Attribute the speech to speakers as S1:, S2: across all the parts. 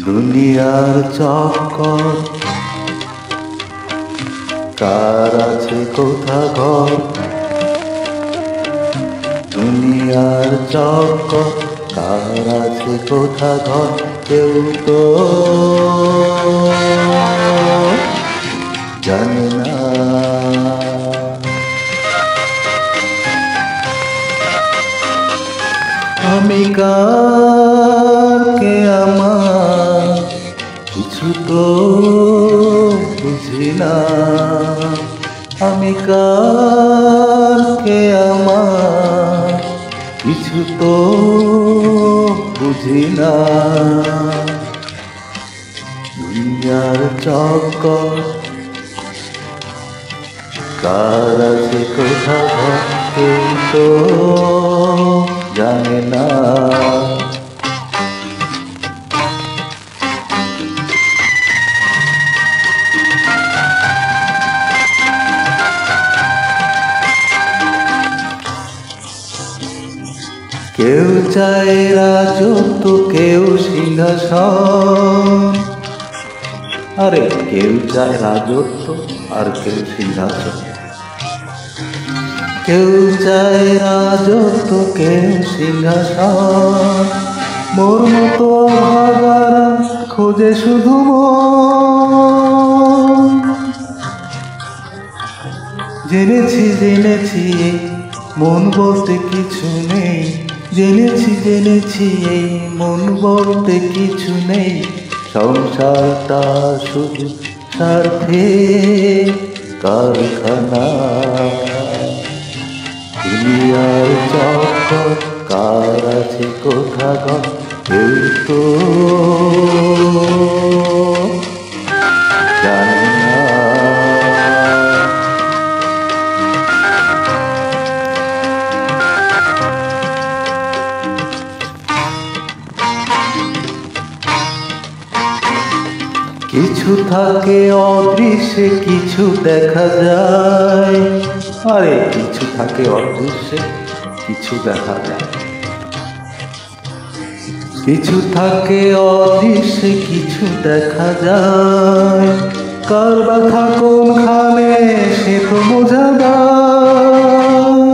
S1: দুনিয়ার চক্কর কার আছে কোথা ঘর, দুনিয়ার চক্কর কার আছে কোথা ঘর, কেউ তো জানে না। আমি কার কে আমার কিছু তো বুঝি না, আমি কার কে আমার কিছু তো বুঝি না। দুনিয়ার চক্কর কার আছে কোথা ঘর, কেউ তো জানে না। কেউ চায় রাজত্ব, কেউ সিংহাসন, আরে কেউ চায় রাজত্ব আর কেউ সিংহাসন। কেউ চায় রাজত্ব, কেউ সিংহাসন, মোর মতো ভাগারা খোঁজে শুধু মন। জেনেছি জেনেছি মন বলতে কিছু নেই, জেনেছি জেনেছি এই মন বলতে কিছু নেই। সংসারটা শুধু স্বার্থে কারখানা, দুনিয়ার চক্কর কার আছে কোথা ঘর, কেউ তো জানে না। কিছু থাকে অদৃশ্যে, কিছু দেখা যায়, আরে কিছু থাকে অদৃশ্যে, কিছু দেখা যায়। কিছু থাকে অদৃশ্যে, কিছু দেখা যায়, কার ব্যথা কোনখানে সে তো বোঝা যায়।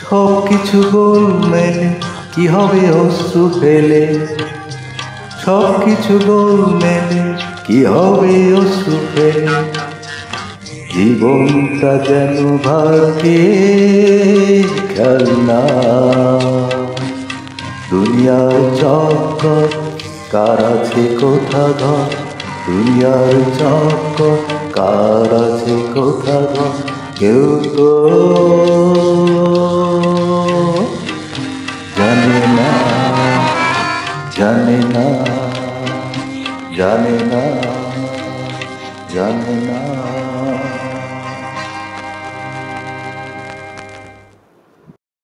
S1: সব কিছু গোলমেলে কি হবে অশ্রু ফেলে, সব কিছু গোলমেলে কি হবে অশ্রু ফেলে। জীবনটা যেন ভাগ্যের খেলনা, দুনিয়ার চক্কর কার আছে কোথা ঘর, দুনিয়ার চক্কর কার আছে কোথা ঘর, কেউ তো জানে না, জানে না, জানে না, জানে না।